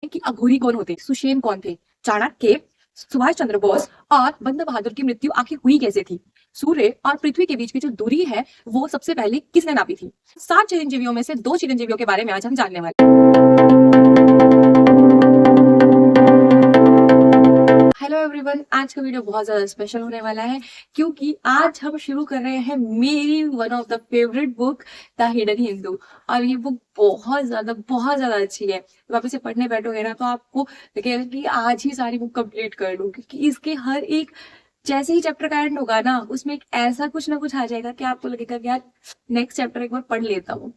कि अघोरी कौन होते, सुषेण कौन थे, चाणक्य, सुभाष चंद्र बोस और बंदा बहादुर की मृत्यु आखिर हुई कैसे थी, सूर्य और पृथ्वी के बीच की जो दूरी है वो सबसे पहले किसने नापी थी। 7 चिरंजीवियों में से 2 चिरंजीवियों के बारे में आज हम जानने वाले। हेलो एवरीवन, आज का वीडियो बहुत ज्यादा स्पेशल होने वाला है क्योंकि आज हम शुरू कर रहे हैं मेरी one of the favourite book the hidden Hindu. और ये बुक बहुत ज्यादा अच्छी है। तो आप इसे पढ़ने बैठोगे ना तो आपको लगेगा कि आज ही सारी बुक कंप्लीट कर लूं, क्योंकि इसके हर एक जैसे ही चैप्टर का एंड होगा ना उसमें एक ऐसा कुछ ना कुछ आ जाएगा कि आपको लगेगा कि यार नेक्स्ट चैप्टर एक बार पढ़ लेता हूँ।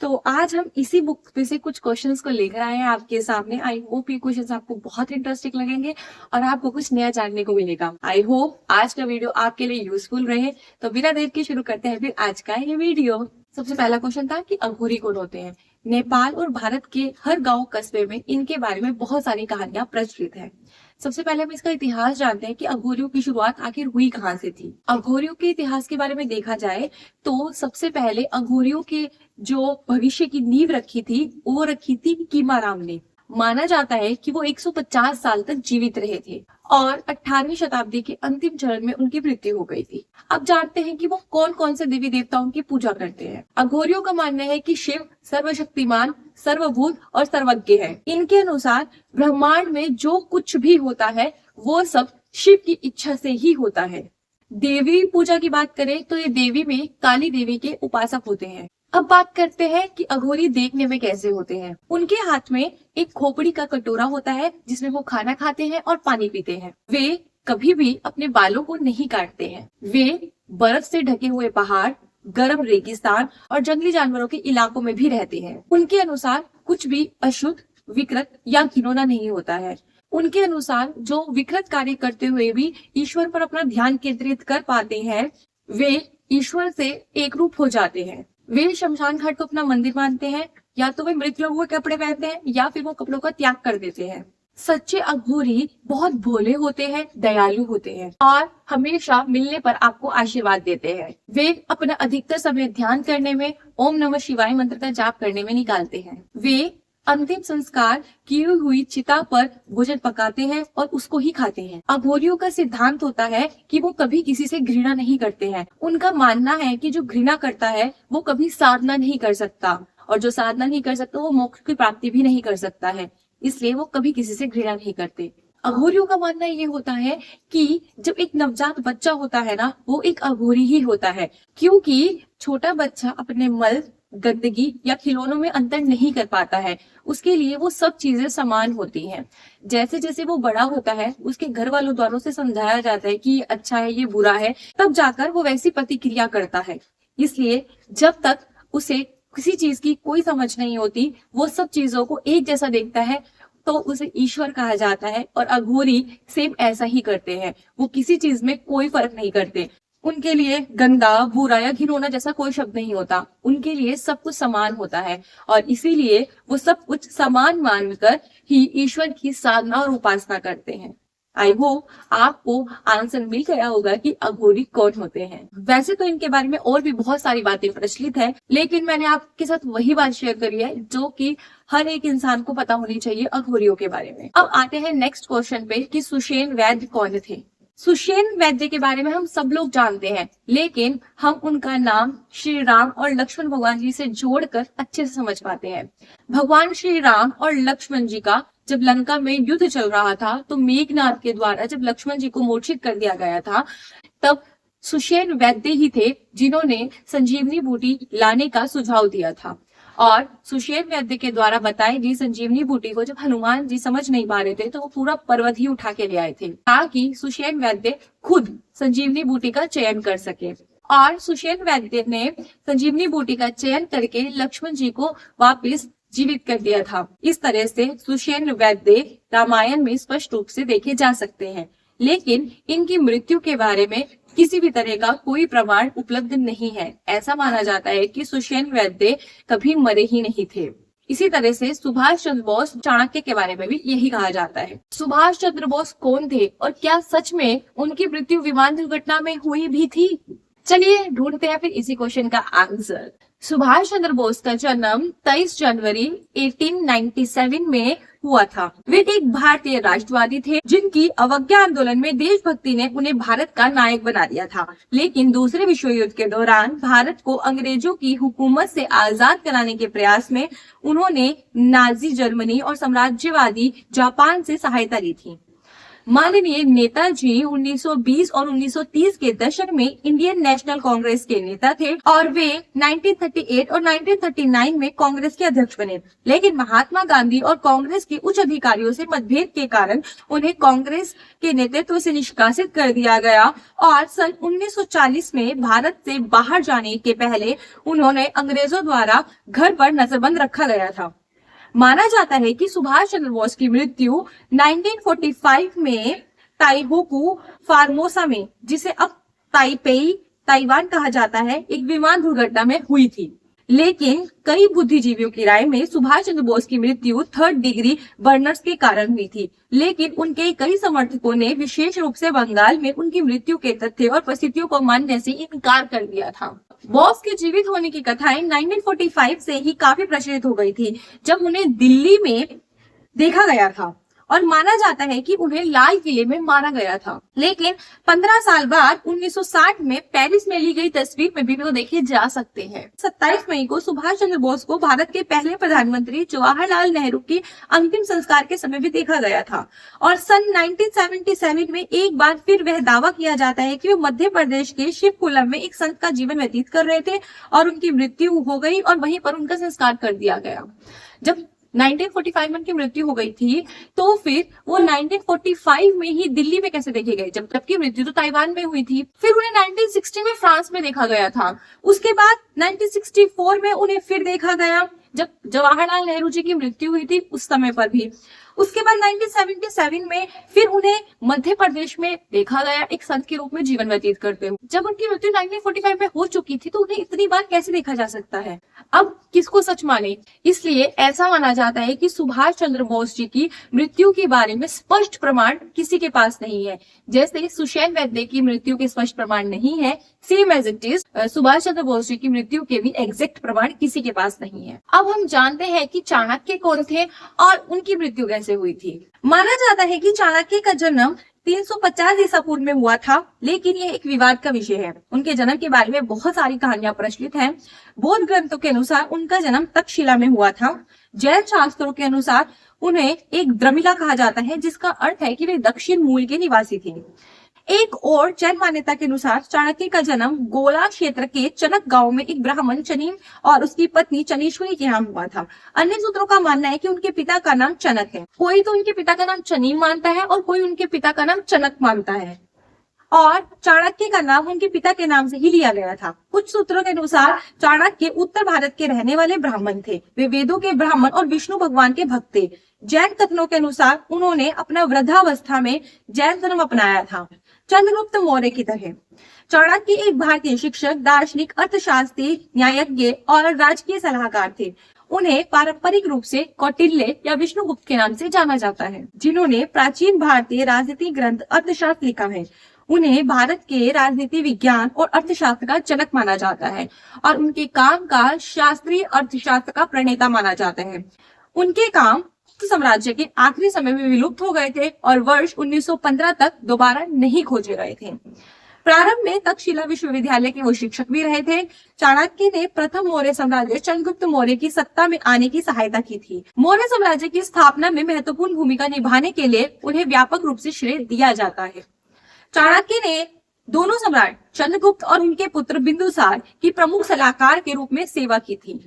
तो आज हम इसी बुक में से कुछ क्वेश्चंस को लेकर आए हैं आपके सामने। आई होप ये क्वेश्चंस आपको बहुत इंटरेस्टिंग लगेंगे और आपको कुछ नया जानने को मिलेगा। आई होप आज का वीडियो आपके लिए यूजफुल रहे। तो बिना देर के शुरू करते हैं फिर आज का ये वीडियो। सबसे पहला क्वेश्चन था कि अघोरी कौन होते हैं। नेपाल और भारत के हर गांव कस्बे में इनके बारे में बहुत सारी कहानियां प्रचलित है। सबसे पहले हम इसका इतिहास जानते हैं कि अघोरियों की शुरुआत आखिर हुई कहाँ से थी। अघोरियों के इतिहास के बारे में देखा जाए तो सबसे पहले अघोरियों के जो भविष्य की नींव रखी थी वो रखी थी कीमाराम ने। माना जाता है कि वो 150 साल तक जीवित रहे थे और 18वीं शताब्दी के अंतिम चरण में उनकी मृत्यु हो गई थी। अब जानते हैं कि वो कौन कौन से देवी देवताओं की पूजा करते हैं। अघोरियों का मानना है कि शिव सर्वशक्तिमान, सर्वभूत और सर्वज्ञ है। इनके अनुसार ब्रह्मांड में जो कुछ भी होता है वो सब शिव की इच्छा से ही होता है। देवी पूजा की बात करें तो ये देवी में काली देवी के उपासक होते हैं। अब बात करते हैं कि अघोरी देखने में कैसे होते हैं। उनके हाथ में एक खोपड़ी का कटोरा होता है जिसमें वो खाना खाते हैं और पानी पीते हैं। वे कभी भी अपने बालों को नहीं काटते हैं। वे बर्फ से ढके हुए पहाड़, गर्म रेगिस्तान और जंगली जानवरों के इलाकों में भी रहते हैं। उनके अनुसार कुछ भी अशुद्ध, विकृत या घिनौना नहीं होता है। उनके अनुसार जो विकृत कार्य करते हुए भी ईश्वर पर अपना ध्यान केंद्रित कर पाते हैं वे ईश्वर से एक रूप हो जाते हैं। वे शमशान घाट को अपना मंदिर मानते हैं। या तो वे मृत लोगों के कपड़े पहनते हैं या फिर वो कपड़ों का त्याग कर देते हैं। सच्चे अघोरी बहुत भोले होते हैं, दयालु होते हैं और हमेशा मिलने पर आपको आशीर्वाद देते हैं। वे अपना अधिकतर समय ध्यान करने में, ओम नमः शिवाय मंत्र का जाप करने में निकालते हैं। वे अंतिम संस्कार की हुई चिता पर भोजन पकाते हैं और उसको ही खाते हैं। अघोरियों का सिद्धांत होता है कि वो कभी किसी से घृणा नहीं करते हैं। उनका मानना है कि जो घृणा करता है वो कभी साधना नहीं कर सकता और जो साधना नहीं कर सकता वो मोक्ष की प्राप्ति भी नहीं कर सकता है। इसलिए वो कभी किसी से घृणा नहीं करते। अघोरियों का मानना ये होता है कि जब एक नवजात बच्चा होता है ना वो एक अघोरी ही होता है, क्योंकि छोटा बच्चा अपने मल, गंदगी या खिलौनों में अंतर नहीं कर पाता है। उसके लिए वो सब चीजें समान होती हैं। जैसे जैसे वो बड़ा होता है उसके घर वालों द्वारा उसे समझाया जाता है कि ये अच्छा है ये बुरा है, तब जाकर वो वैसी प्रतिक्रिया करता है। इसलिए जब तक उसे किसी चीज की कोई समझ नहीं होती वो सब चीजों को एक जैसा देखता है तो उसे ईश्वर कहा जाता है। और अघोरी सेम ऐसा ही करते हैं। वो किसी चीज में कोई फर्क नहीं करते। उनके लिए गंदा, बुरा या घिनौना जैसा कोई शब्द नहीं होता। उनके लिए सब कुछ समान होता है और इसीलिए वो सब कुछ समान मानकर ही ईश्वर की साधना और उपासना करते हैं। आई होप आपको आंसर मिल गया होगा कि अघोरी कौन होते हैं। वैसे तो इनके बारे में और भी बहुत सारी बातें प्रचलित है, लेकिन मैंने आपके साथ वही बात शेयर करी है जो कि हर एक इंसान को पता होनी चाहिए अघोरियों के बारे में। अब आते हैं नेक्स्ट क्वेश्चन पे कि सुषेण वैद्य कौन थे। सुषेण वैद्य के बारे में हम सब लोग जानते हैं, लेकिन हम उनका नाम श्री राम और लक्ष्मण भगवान जी से जोड़कर अच्छे से समझ पाते हैं। भगवान श्री राम और लक्ष्मण जी का जब लंका में युद्ध चल रहा था तो मेघनाद के द्वारा जब लक्ष्मण जी को मूर्छित कर दिया गया था तब सुषेण वैद्य ही थे जिन्होंने संजीवनी बूटी लाने का सुझाव दिया था। और सुषेण वैद्य के द्वारा बताई गई संजीवनी बूटी को जब हनुमान जी समझ नहीं पा रहे थे तो वो पूरा पर्वत ही उठा के ले आए थे ताकि सुषेण वैद्य खुद संजीवनी बूटी का चयन कर सके। और सुषेण वैद्य ने संजीवनी बूटी का चयन करके लक्ष्मण जी को वापस जीवित कर दिया था। इस तरह से सुषेण वैद्य रामायण में स्पष्ट रूप से देखे जा सकते हैं, लेकिन इनकी मृत्यु के बारे में किसी भी तरह का कोई प्रमाण उपलब्ध नहीं है। ऐसा माना जाता है कि सुषेण वैद्य कभी मरे ही नहीं थे। इसी तरह से सुभाष चंद्र बोस, चाणक्य के बारे में भी यही कहा जाता है। सुभाष चंद्र बोस कौन थे और क्या सच में उनकी मृत्यु विमान दुर्घटना में हुई भी थी? चलिए ढूंढते हैं फिर इसी क्वेश्चन का आंसर। सुभाष चंद्र बोस का जन्म 23 जनवरी 1897 में हुआ था। वे एक भारतीय राष्ट्रवादी थे जिनकी अवज्ञा आंदोलन में देशभक्ति ने उन्हें भारत का नायक बना दिया था। लेकिन दूसरे विश्व युद्ध के दौरान भारत को अंग्रेजों की हुकूमत से आजाद कराने के प्रयास में उन्होंने नाजी जर्मनी और साम्राज्यवादी जापान से सहायता ली थी। माननीय नेताजी 1920 और 1930 के दशक में इंडियन नेशनल कांग्रेस के नेता थे और वे 1938 और 1939 में कांग्रेस के अध्यक्ष बने। लेकिन महात्मा गांधी और कांग्रेस के उच्च अधिकारियों से मतभेद के कारण उन्हें कांग्रेस के नेतृत्व से निष्कासित कर दिया गया और सन 1940 में भारत से बाहर जाने के पहले उन्होंने अंग्रेजों द्वारा घर पर नजरबंद रखा गया था। माना जाता है कि सुभाष चंद्र बोस की मृत्यु 1945 में ताइहोकू फार्मोसा में, जिसे अब ताइपेई ताइवान कहा जाता है, एक विमान दुर्घटना में हुई थी। लेकिन कई बुद्धिजीवियों की राय में सुभाष चंद्र बोस की मृत्यु 3rd डिग्री बर्नर्स के कारण हुई थी। लेकिन उनके कई समर्थकों ने विशेष रूप से बंगाल में उनकी मृत्यु के तथ्य और परिस्थितियों को मानने से इनकार कर दिया था। बोस के जीवित होने की कथाएं 1945 से ही काफी प्रचलित हो गई थी, जब उन्हें दिल्ली में देखा गया था और माना जाता है कि उन्हें लाल किले में मारा गया था। लेकिन 15 साल बाद 1960 में पेरिस में ली गई तस्वीर में भी वो देखे जा सकते हैं। 27 मई को सुभाष चंद्र बोस को भारत के पहले प्रधानमंत्री जवाहरलाल नेहरू के अंतिम संस्कार के समय भी देखा गया था और सन 1977 में एक बार फिर वह दावा किया जाता है कि वे मध्य प्रदेश के शिवपुरम में एक संत का जीवन व्यतीत कर रहे थे और उनकी मृत्यु हो गई और वहीं पर उनका संस्कार कर दिया गया। जब 1945 में उनकी मृत्यु हो गई थी तो फिर वो 1945 में ही दिल्ली में कैसे देखे गए, जबकि मृत्यु तो ताइवान में हुई थी। फिर उन्हें 1960 में फ्रांस में देखा गया था। उसके बाद 1964 में उन्हें फिर देखा गया जब जवाहरलाल नेहरू जी की मृत्यु हुई थी, उस समय पर भी। उसके बाद 1977 में फिर उन्हें मध्य प्रदेश में देखा गया एक संत के रूप में जीवन व्यतीत करते हुए। जब उनकी मृत्यु 1945 में हो चुकी थी तो उन्हें इतनी बार कैसे देखा जा सकता है? अब किसको सच माने? इसलिए ऐसा माना जाता है कि सुभाष चंद्र बोस जी की मृत्यु के बारे में स्पष्ट प्रमाण किसी के पास नहीं है। जैसे सुषेण वैद्य की मृत्यु के स्पष्ट प्रमाण नहीं है, same as it is Subhash Chandra Bose ji की मृत्यु के भी एग्जैक्ट प्रमाण किसी के पास नहीं है। अब हम जानते हैं कि चाणक्य कौन थे और उनकी मृत्यु कैसे हुई थी। माना जाता है कि चाणक्य का जन्म 350 ईसा पूर्व में हुआ था, लेकिन यह एक विवाद का विषय है। उनके जन्म के बारे में बहुत सारी कहानियां प्रचलित हैं। बौद्ध ग्रंथों के अनुसार उनका जन्म तक्षशिला में हुआ था। जैन शास्त्रों के अनुसार उन्हें एक द्रमिला कहा जाता है, जिसका अर्थ है कि वे दक्षिण मूल के निवासी थे। एक और जैन मान्यता के अनुसार चाणक्य का जन्म गोला क्षेत्र के चनक गांव में एक ब्राह्मण चनीन और उसकी पत्नी चनीश्वरी के यहाँ हुआ था। अन्य सूत्रों का मानना है कि उनके पिता का नाम चनक है। कोई तो उनके पिता का नाम चनीन मानता है और कोई उनके पिता का नाम चनक मानता है और चाणक्य का नाम उनके पिता के नाम से ही लिया गया था। कुछ सूत्रों के अनुसार चाणक्य उत्तर भारत के रहने वाले ब्राह्मण थे। वे वेदों के ब्राह्मण और विष्णु भगवान के भक्त थे। जैन कथनों के अनुसार उन्होंने अपना वृद्धावस्था में जैन धर्म अपनाया था, चंद्रगुप्त मौर्य की तरह। चाणक्य एक भारतीय शिक्षक, दार्शनिक, अर्थशास्त्री, न्यायज्ञ और राजकीय सलाहकार थे। उन्हें पारंपरिक रूप से कौटिल्य या विष्णुगुप्त के नाम से जाना जाता है, जिन्होंने प्राचीन भारतीय राजनीति ग्रंथ अर्थशास्त्र लिखा है। उन्हें भारत के राजनीति विज्ञान और अर्थशास्त्र का जनक माना जाता है और उनके काम का शास्त्रीय अर्थशास्त्र का प्रणेता माना जाता है। उनके काम साम्राज्य के आखिरी समय में विलुप्त हो गए थे और वर्ष 1915 तक दोबारा नहीं खोजे गए थे। प्रारंभ में तक्षशिला विश्वविद्यालय के वो शिक्षक भी रहे थे। चाणक्य ने प्रथम मौर्य साम्राज्य चंद्रगुप्त मौर्य की सत्ता में आने की सहायता की थी। मौर्य साम्राज्य की स्थापना में महत्वपूर्ण भूमिका निभाने के लिए उन्हें व्यापक रूप से श्रेय दिया जाता है। चाणक्य ने दोनों सम्राट चंद्रगुप्त और उनके पुत्र बिंदुसार की प्रमुख सलाहकार के रूप में सेवा की थी।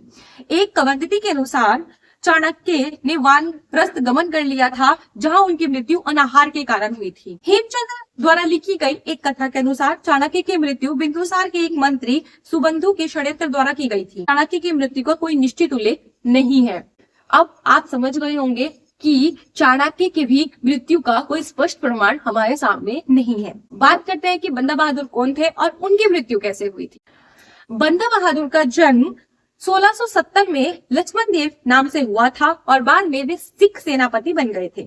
एक किंवदंती के अनुसार चाणक्य ने वानप्रस्थ गमन कर लिया था, जहां उनकी मृत्यु अनाहार के कारण हुई थी। हेमचंद्र द्वारा लिखी गई एक कथा के अनुसार चाणक्य की मृत्यु बिंदुसार के एक मंत्री सुबंधु के षड्यंत्र द्वारा की गई थी। चाणक्य की मृत्यु का कोई निश्चित उल्लेख नहीं है। अब आप समझ गए होंगे कि चाणक्य की भी मृत्यु का कोई स्पष्ट प्रमाण हमारे सामने नहीं है। बात करते हैं कि बंदा बहादुर कौन थे और उनकी मृत्यु कैसे हुई थी। बंदा बहादुर का जन्म 1670 में लक्ष्मण देव नाम से हुआ था और बाद में वे सिख सेनापति बन गए थे।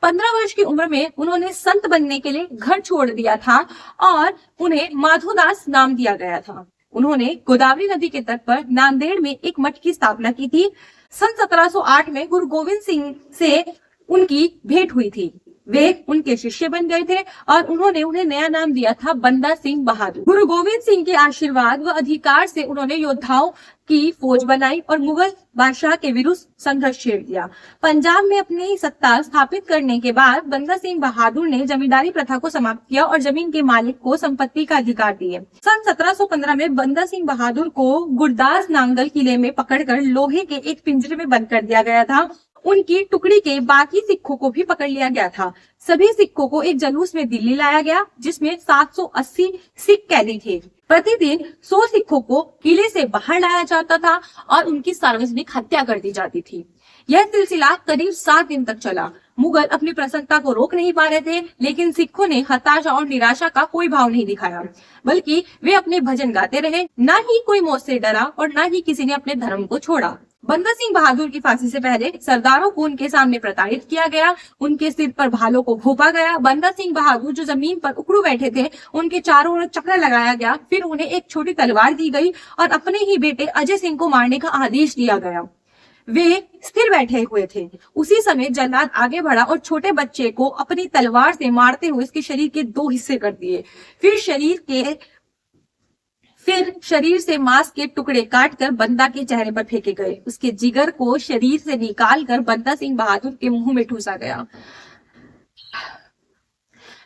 15 वर्ष की उम्र में उन्होंने संत बनने के लिए घर छोड़ दिया था और उन्हें माधोदास नाम दिया गया था। उन्होंने गोदावरी नदी के तट पर नांदेड़ में एक मठ की स्थापना की थी। सन 1708 में गुरु गोविंद सिंह से उनकी भेंट हुई थी। वे उनके शिष्य बन गए थे और उन्होंने उन्हें नया नाम दिया था बंदा सिंह बहादुर। गुरु गोविंद सिंह के आशीर्वाद व अधिकार से उन्होंने योद्धाओं की फौज बनाई और मुगल बादशाह के विरुद्ध संघर्ष छेड़ दिया। पंजाब में अपनी सत्ता स्थापित करने के बाद बंदा सिंह बहादुर ने जमींदारी प्रथा को समाप्त किया और जमीन के मालिक को संपत्ति का अधिकार दिए। सन 1715 में बंदा सिंह बहादुर को गुरदास नांगल किले में पकड़कर लोहे के एक पिंजरे में बंद कर दिया गया था। उनकी टुकड़ी के बाकी सिखों को भी पकड़ लिया गया था। सभी सिखों को एक जुलूस में दिल्ली लाया गया, जिसमें 780 सिख कैदी थे। प्रतिदिन 100 सिखों को किले से बाहर लाया जाता था और उनकी सार्वजनिक हत्या कर दी जाती थी। यह सिलसिला करीब 7 दिन तक चला। मुगल अपनी प्रसन्नता को रोक नहीं पा रहे थे, लेकिन सिखों ने हताशा और निराशा का कोई भाव नहीं दिखाया, बल्कि वे अपने भजन गाते रहे। न ही कोई मौत से डरा और न ही किसी ने अपने धर्म को छोड़ा। बंदा सिंह बहादुर की फांसी से पहले सरदारों को उनके सामने प्रताड़ित किया गया, उनके सिर पर भालों को घोंपा गया। बंदा सिंह बहादुर जो जमीन पर उकड़ू बैठे थे, उनके चारों ओर चक्र लगाया गया। फिर उन्हें एक छोटी तलवार दी गई और अपने ही बेटे अजय सिंह को मारने का आदेश दिया गया। वे स्थिर बैठे हुए थे। उसी समय जल्लाद आगे बढ़ा और छोटे बच्चे को अपनी तलवार से मारते हुए इसके शरीर के 2 हिस्से कर दिए। फिर शरीर से मांस के टुकड़े काटकर बंदा के चेहरे पर फेंके गए। उसके जिगर को शरीर से निकालकर बंदा सिंह बहादुर के मुंह में ठूसा गया।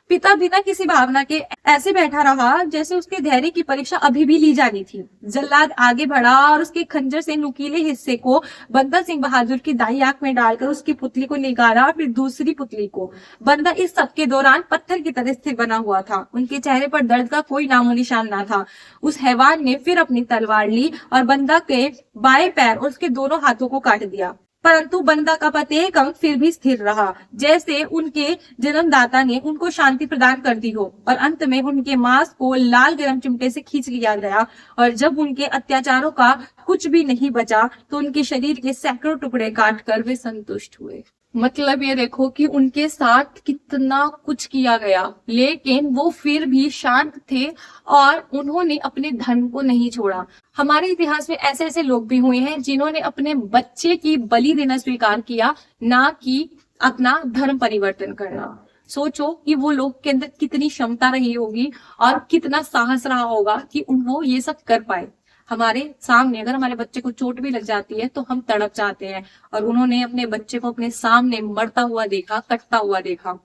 पिता बिना किसी भावना के ऐसे बैठा रहा जैसे उसके धैर्य की परीक्षा अभी भी ली जानी थी। जल्लाद आगे बढ़ा और उसके खंजर से नुकीले हिस्से को बंदा सिंह बहादुर की दाई आंख में डालकर उसकी पुतली को निगारा और फिर दूसरी पुतली को। बंदा इस सब के दौरान पत्थर की तरह स्थिर बना हुआ था। उनके चेहरे पर दर्द का कोई नामो निशान न था। उस हैवान ने फिर अपनी तलवार ली और बंदा के बाएं पैर और उसके दोनों हाथों को काट दिया, परंतु बंदा का प्रत्येक अंग फिर भी स्थिर रहा, जैसे उनके जन्मदाता ने उनको शांति प्रदान कर दी हो। और अंत में उनके मांस को लाल गरम चिमटे से खींच लिया गया और जब उनके अत्याचारों का कुछ भी नहीं बचा तो उनके शरीर के सैकड़ों टुकड़े काटकर वे संतुष्ट हुए। मतलब ये देखो कि उनके साथ कितना कुछ किया गया, लेकिन वो फिर भी शांत थे और उन्होंने अपने धर्म को नहीं छोड़ा। हमारे इतिहास में ऐसे ऐसे लोग भी हुए हैं जिन्होंने अपने बच्चे की बलि देना स्वीकार किया, ना कि अपना धर्म परिवर्तन करना। सोचो कि वो लोग के अंदर कितनी क्षमता रही होगी और कितना साहस रहा होगा कि वो ये सब कर पाए। हमारे सामने अगर हमारे बच्चे को चोट भी लग जाती है तो हम तड़प जाते हैं, और उन्होंने अपने बच्चे को अपने सामने मरता हुआ देखा, कटता हुआ देखा।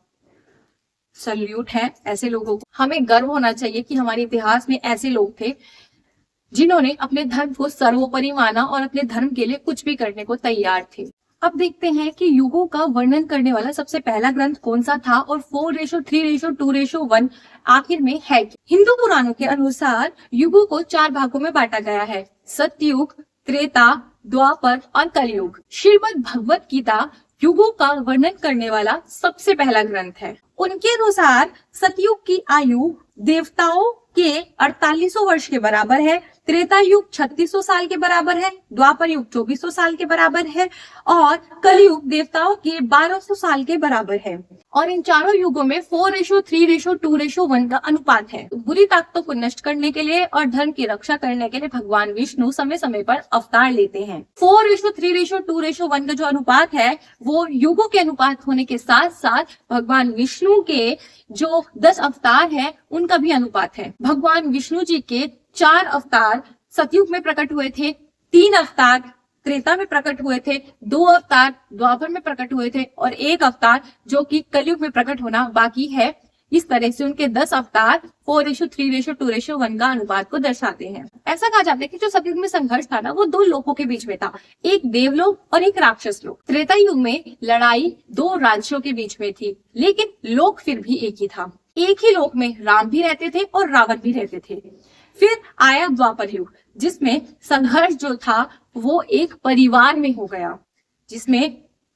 सल्यूट है ऐसे लोगों को। हमें गर्व होना चाहिए कि हमारे इतिहास में ऐसे लोग थे जिन्होंने अपने धर्म को सर्वोपरि माना और अपने धर्म के लिए कुछ भी करने को तैयार थे। अब देखते हैं कि युगों का वर्णन करने वाला सबसे पहला ग्रंथ कौन सा था और 4:3:2:1 आखिर में है। हिंदू पुराणों के अनुसार युगों को 4 भागों में बांटा गया है: सतयुग, त्रेता, द्वापर और कलयुग। श्रीमद् भगवत गीता युगों का वर्णन करने वाला सबसे पहला ग्रंथ है। उनके अनुसार सतयुग की आयु देवताओं के 4800 वर्ष के बराबर है, त्रेता युग 3600 साल के बराबर है, द्वापर युग 2400 साल के बराबर है और कलयुग देवताओं के 1200 साल के बराबर है। और इन चारों युगों में 4:3:2:1 का अनुपात है। बुरी ताकतों को नष्ट करने के लिए और धर्म की रक्षा करने के लिए भगवान विष्णु समय समय पर अवतार लेते हैं। 4:3:2:1 का जो अनुपात है वो युगों के अनुपात होने के साथ साथ भगवान विष्णु के जो 10 अवतार है उनका भी अनुपात है। भगवान विष्णु जी के 4 अवतार सतयुग में प्रकट हुए थे, 3 अवतार त्रेता में प्रकट हुए थे, 2 अवतार द्वापर में प्रकट हुए थे और 1 अवतार जो कि कलयुग में प्रकट होना बाकी है। इस तरह से उनके 10 अवतार 4:3:2:1 का अनुपात को दर्शाते हैं। ऐसा कहा जाता है कि जो सतयुग में संघर्ष था ना वो 2 लोकों के बीच में था, एक देवलोक और एक राक्षस लोक। त्रेता युग में लड़ाई 2 राज्यों के बीच में थी, लेकिन लोक फिर भी एक ही था। एक ही लोक में राम भी रहते थे और रावण भी रहते थे। फिर आया द्वापर युग, जिसमें संघर्ष जो था वो एक परिवार में हो गया, जिसमें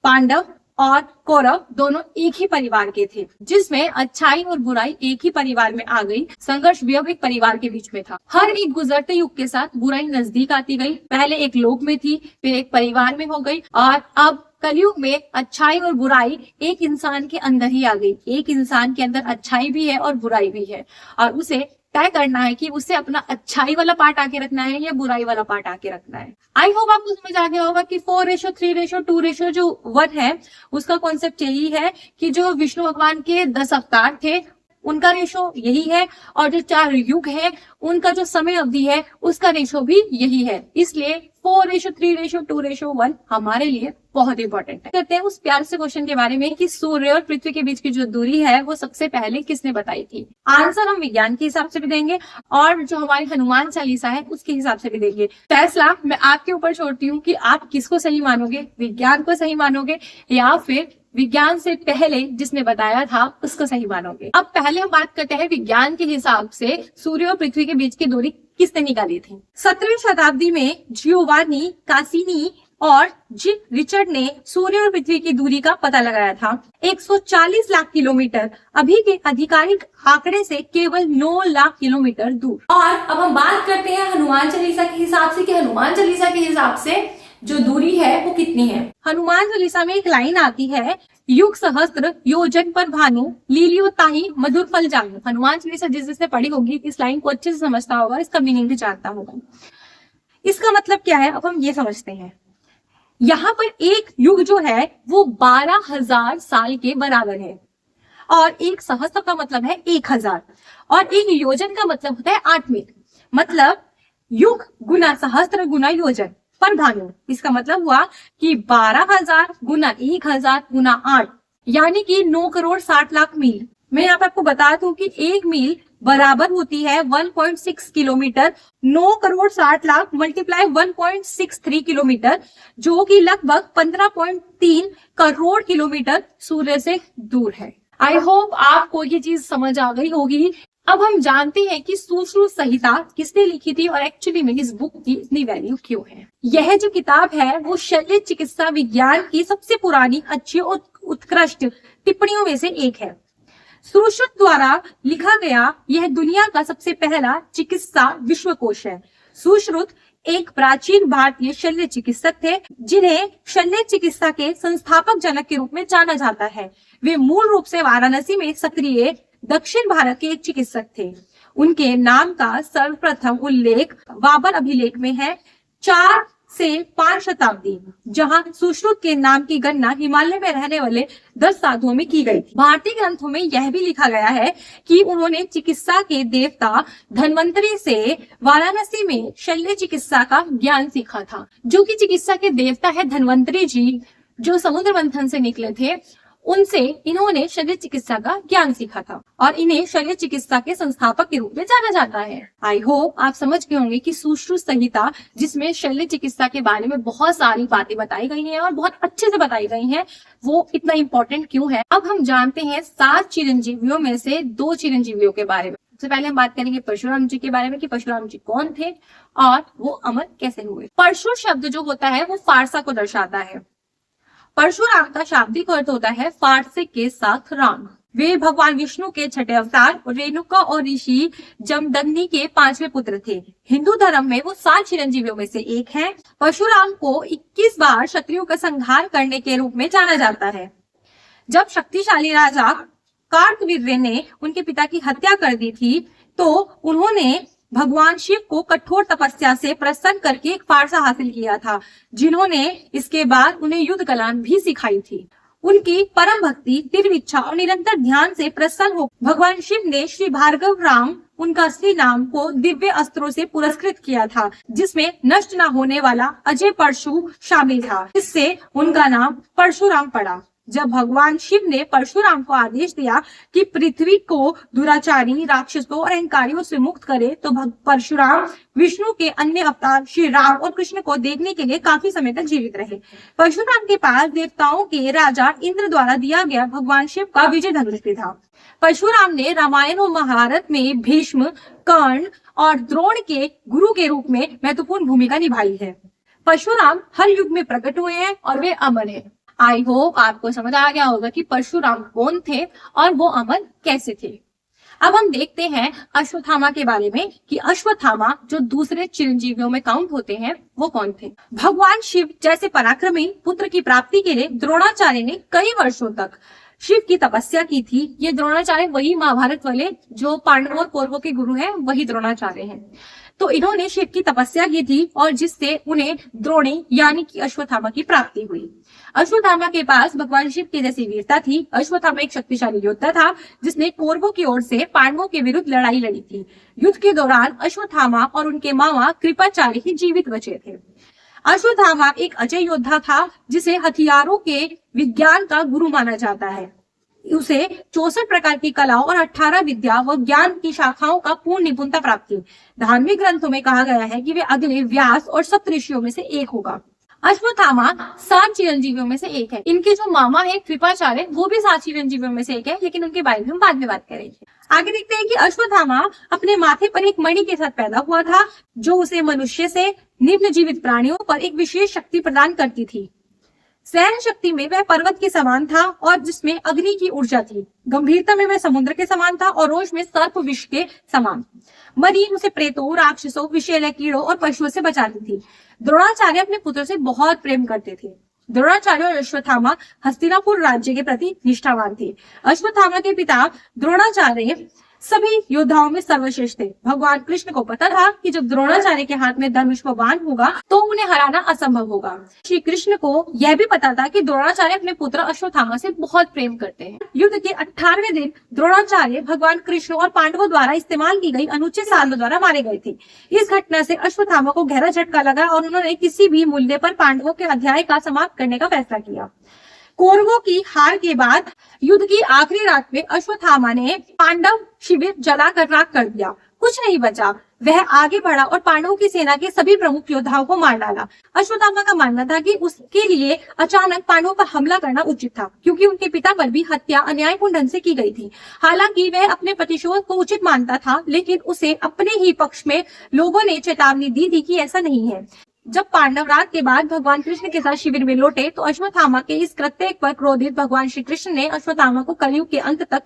पांडव और कौरव दोनों एक ही परिवार के थे, जिसमें अच्छाई और बुराई एक ही परिवार में आ गई। संघर्ष भी अब एक परिवार के बीच में था। हर एक गुजरते युग के साथ बुराई नजदीक आती गई। पहले एक लोक में थी, फिर एक परिवार में हो गई और अब कलयुग में अच्छाई और बुराई एक इंसान के अंदर ही आ गई। एक इंसान के अंदर अच्छाई भी है और बुराई भी है और उसे तय करना है कि उसे अपना अच्छाई वाला पार्ट आके रखना है या बुराई वाला पार्ट आके रखना है। आई होप आपको समझ आ गया होगा कि 4:3:2 जो 1 है उसका कॉन्सेप्ट यही है कि जो विष्णु भगवान के 10 अवतार थे उनका रेशो यही है, और जो 4 युग है उनका जो समय अवधि है उसका रेशो भी यही है। इसलिए 4:3:2:1 हमारे लिए बहुत इंपॉर्टेंट है। करते हैं उस प्यार से क्वेश्चन के बारे में कि सूर्य और पृथ्वी के बीच की जो दूरी है वो सबसे पहले किसने बताई थी। आंसर हम विज्ञान के हिसाब से भी देंगे और जो हमारी हनुमान चालीसा है उसके हिसाब से भी देंगे। फैसला मैं आपके ऊपर छोड़ती हूँ कि आप किसको सही मानोगे, विज्ञान को सही मानोगे या फिर विज्ञान से पहले जिसने बताया था उसको सही मानोगे। अब पहले हम बात करते हैं विज्ञान के हिसाब से सूर्य और पृथ्वी के बीच की दूरी किसने निकाली थी। 17वीं शताब्दी में जियोवानी कासिनी और जी रिचर्ड ने सूर्य और पृथ्वी की दूरी का पता लगाया था 140 लाख किलोमीटर। अभी के आधिकारिक आंकड़े से केवल 9 लाख किलोमीटर दूर। और अब हम बात करते हैं हनुमान चालीसा के हिसाब से कि हनुमान चालीसा के हिसाब से जो दूरी है वो कितनी है। हनुमान चालीसा में एक लाइन आती है, युग सहस्त्र योजन पर भानु लीलियो ताही मधुर फल जानू। हनुमान चालीसा जिसने पढ़ी होगी इस लाइन को अच्छे से समझता होगा, इसका मीनिंग भी जानता होगा। इसका मतलब क्या है अब हम ये समझते हैं। यहाँ पर एक युग जो है वो 12,000 साल के बराबर है, और एक सहस्त्र का मतलब है 1000, और एक योजन का मतलब होता है 8 मील। मतलब युग गुना सहस्त्र गुना योजन पर भानु, इसका मतलब हुआ कि 12,000 गुना 1000 गुना 8 यानी कि 9,60,00,000 मील। मैं यहाँ पे आपको बता दूं कि 1 मील बराबर होती है 1.6 किलोमीटर। 9,60,00,000 मल्टीप्लाई 1.63 किलोमीटर जो कि लगभग 15.3 करोड़ किलोमीटर सूर्य से दूर है। आई होप आपको ये चीज समझ आ गई होगी। अब हम जानते हैं कि सुश्रुत संहिता किसने लिखी थी और एक्चुअली में इस बुक की इतनी वैल्यू क्यों है। यह जो किताब है वो शल्य चिकित्सा विज्ञान की सबसे पुरानी, अच्छी और उत्कृष्ट टिप्पणियों में से एक है। सुश्रुत द्वारा लिखा गया यह दुनिया का सबसे पहला चिकित्सा विश्वकोश है। सुश्रुत एक प्राचीन भारतीय शल्य चिकित्सक थे जिन्हें शल्य चिकित्सा के संस्थापक जनक के रूप में जाना जाता है। वे मूल रूप से वाराणसी में सक्रिय दक्षिण भारत के एक चिकित्सक थे। उनके नाम का सर्वप्रथम उल्लेख बाबर अभिलेख में है 4 से 5 शताब्दी, जहां सुश्रुत के नाम की गणना हिमालय में रहने वाले 10 साधुओं में की गई थी। भारतीय ग्रंथों में यह भी लिखा गया है कि उन्होंने चिकित्सा के देवता धन्वंतरी से वाराणसी में शल्य चिकित्सा का ज्ञान सीखा था। जो कि चिकित्सा के देवता है धन्वंतरी जी, जो समुद्र मंथन से निकले थे, उनसे इन्होंने शल्य चिकित्सा का ज्ञान सीखा था और इन्हें शल्य चिकित्सा के संस्थापक के रूप में जाना जाता है। आई होप आप समझ गए होंगे कि सुश्रुत संहिता, जिसमें शल्य चिकित्सा के बारे में बहुत सारी बातें बताई गई हैं और बहुत अच्छे से बताई गई हैं, वो इतना इम्पोर्टेंट क्यों है। अब हम जानते हैं 7 चिरंजीवियों में से 2 चिरंजीवियों के बारे में। सबसे पहले हम बात करेंगे परशुराम जी के बारे में कि परशुराम जी कौन थे और वो अमर कैसे हुए। परशु शब्द जो होता है वो फारसा को दर्शाता है। परशुराम का शाब्दिक अर्थ होता है फारसे के साथ राम। वे भगवान विष्णु के 6ठे अवतार और रेणुका और ऋषि जमदग्नि के 5वें पुत्र थे। हिंदू धर्म में वो 7 चिरंजीवियों में से एक हैं। परशुराम को 21 बार शत्रुओं का संहार करने के रूप में जाना जाता है। जब शक्तिशाली राजा कार्तवीर्य ने उनके पिता की हत्या कर दी थी तो उन्होंने भगवान शिव को कठोर तपस्या से प्रसन्न करके एक फारसा हासिल किया था, जिन्होंने इसके बाद उन्हें युद्ध कला भी सिखाई थी। उनकी परम भक्ति, तीव्र इच्छा और निरंतर ध्यान से प्रसन्न हो भगवान शिव ने श्री भार्गव राम, उनका असली नाम, को दिव्य अस्त्रों से पुरस्कृत किया था, जिसमें नष्ट न होने वाला अजय परशु शामिल था। इससे उनका नाम परशुराम पड़ा। जब भगवान शिव ने परशुराम को आदेश दिया कि पृथ्वी को दुराचारी, राक्षसों और अहंकारियों से मुक्त करे, तो परशुराम विष्णु के अन्य अवतार श्री राम और कृष्ण को देखने के लिए काफी समय तक जीवित रहे। परशुराम के पास देवताओं के राजा इंद्र द्वारा दिया गया भगवान शिव का विजय धनुष भी था। परशुराम ने रामायण और महाभारत में भीष्म, कर्ण और द्रोण के गुरु के रूप में महत्वपूर्ण भूमिका निभाई है। परशुराम हर युग में प्रकट हुए हैं और वे अमर हैं। आई होप आपको समझ आ गया होगा कि परशुराम कौन थे और वो अमर कैसे थे। अब हम देखते हैं अश्वत्थामा के बारे में कि अश्वत्थामा जो दूसरे चिरंजीवियों में काउंट होते हैं वो कौन थे। भगवान शिव जैसे पराक्रमी पुत्र की प्राप्ति के लिए द्रोणाचार्य ने कई वर्षों तक शिव की तपस्या की थी। ये द्रोणाचार्य वही महाभारत वाले जो पांडवों और कौरवों के गुरु हैं, वही द्रोणाचार्य हैं। तो इन्होंने शिव की तपस्या की थी और जिससे उन्हें द्रोणी यानी कि अश्वत्थामा की प्राप्ति हुई। अश्वत्थामा के पास भगवान शिव की जैसी वीरता थी। अश्वत्थामा एक शक्तिशाली योद्धा था जिसने कौरवों की ओर से पांडवों के विरुद्ध लड़ाई लड़ी थी। युद्ध के दौरान अश्वत्थामा और उनके मामा कृपाचार्य ही जीवित बचे थे। अश्वत्थामा एक अजय योद्धा था जिसे हथियारों के विज्ञान का गुरु माना जाता है। उसे 64 प्रकार की कलाओं और 18 विद्या व ज्ञान की शाखाओं का पूर्ण निपुणता प्राप्त थी। धार्मिक ग्रंथों में कहा गया है कि वे अगले व्यास और सप्तऋषियों में से एक होगा। अश्वत्थामा 7 चिरंजीवियों में से एक है। इनके जो मामा है कृपाचार्य, वो भी 7 चिरंजीवियों में से एक है, लेकिन उनके बारे में हम बाद में बात करेंगे। आगे देखते हैं कि अश्वत्थामा अपने माथे पर एक मणि के साथ पैदा हुआ था जो उसे मनुष्य से निम्न जीवित प्राणियों पर एक विशेष शक्ति प्रदान करती थी। सहन शक्ति में वह पर्वत के समान था और जिसमें अग्नि की ऊर्जा थी। गंभीरता में वह समुद्र के समान था और रोष में सर्प विष के समान। मणि उसे प्रेतों, राक्षसों, विषैले कीड़ों और पशुओं से बचाती थी। द्रोणाचार्य अपने पुत्र से बहुत प्रेम करते थे। द्रोणाचार्य और अश्वत्थामा हस्तिनापुर राज्य के प्रति निष्ठावान थे। अश्वत्थामा के पिता द्रोणाचार्य सभी योद्धाओं में सर्वश्रेष्ठ थे। भगवान कृष्ण को पता था कि जब द्रोणाचार्य के हाथ में धनुष व बाण होगा तो उन्हें हराना असंभव होगा। श्री कृष्ण को यह भी पता था कि द्रोणाचार्य अपने पुत्र अश्वत्थामा से बहुत प्रेम करते हैं। युद्ध के 18वें दिन द्रोणाचार्य भगवान कृष्ण और पांडवों द्वारा इस्तेमाल की गई अनुचित साधनों द्वारा मारे गए थे। इस घटना से अश्वत्थामा को गहरा झटका लगा और उन्होंने किसी भी मूल्य पर पांडवों के अध्याय का समाप्त करने का फैसला किया। कौरवों की हार के बाद युद्ध की आखिरी रात में अश्वत्थामा ने पांडव शिविर जलाकर राख कर दिया। कुछ नहीं बचा। वह आगे बढ़ा और पांडवों की सेना के सभी प्रमुख योद्धाओं को मार डाला। अश्वत्थामा का मानना था कि उसके लिए अचानक पांडवों पर हमला करना उचित था क्योंकि उनके पिता पर भी हत्या अन्यायपूर्ण ढंग से की गई थी। हालांकि वह अपने प्रतिशोध को उचित मानता था, लेकिन उसे अपने ही पक्ष में लोगों ने चेतावनी दी थी कि ऐसा नहीं है। जब पांडव रात के बाद भगवान कृष्ण के साथ शिविर में लौटे तो अश्वत्थामा के इस कृत्य पर क्रोधित भगवान श्री कृष्ण ने अश्वत्थामा को कलयुग के अंत तक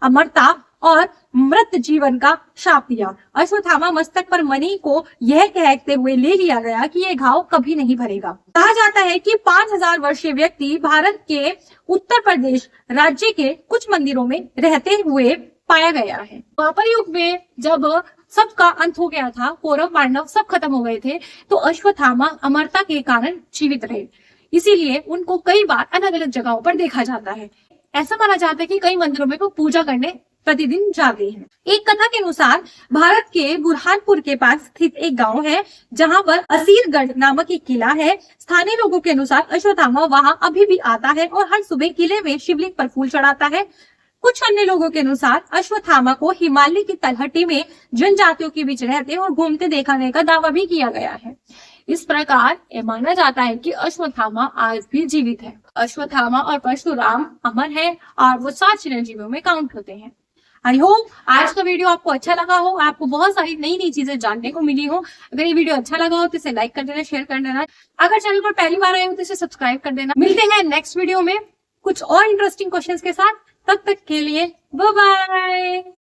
अमरता और मृत जीवन का शाप दिया। अश्वत्थामा मस्तक पर मणि को यह कहते हुए ले लिया गया कि यह घाव कभी नहीं भरेगा। कहा जाता है कि 5000 वर्षीय व्यक्ति भारत के उत्तर प्रदेश राज्य के कुछ मंदिरों में रहते हुए पाया गया है। द्वापर युग में जब सबका अंत हो गया था, कौरव पांडव सब खत्म हो गए थे, तो अश्वत्थामा अमरता के कारण जीवित रहे। इसीलिए उनको कई बार अलग अलग जगहों पर देखा जाता है। ऐसा माना जाता है कि कई मंदिरों में वो पूजा करने प्रतिदिन जाते हैं। एक कथा के अनुसार भारत के बुरहानपुर के पास स्थित एक गांव है जहां पर असीरगढ़ नामक एक किला है। स्थानीय लोगों के अनुसार अश्वत्थामा वहां अभी भी आता है और हर सुबह किले में शिवलिंग पर फूल चढ़ाता है। कुछ अन्य लोगों के अनुसार अश्वत्थामा को हिमालय की तलहटी में जनजातियों के बीच रहते और घूमते देखने का दावा भी किया गया है। इस प्रकार यह माना जाता है कि अश्वत्थामा आज भी जीवित है। अश्वत्थामा और परशुराम अमर है और वो 7 चिरंजीवियों में काउंट होते हैं। आई होप आज का वीडियो आपको अच्छा लगा हो, आपको बहुत सारी नई नई चीजें जानने को मिली हो। अगर ये वीडियो अच्छा लगा हो तो इसे लाइक कर देना, शेयर कर देना। अगर चैनल पर पहली बार आए हो तो इसे सब्सक्राइब कर देना। मिलते हैं नेक्स्ट वीडियो में कुछ और इंटरेस्टिंग क्वेश्चंस के साथ। तब तक के लिए बाय बाय।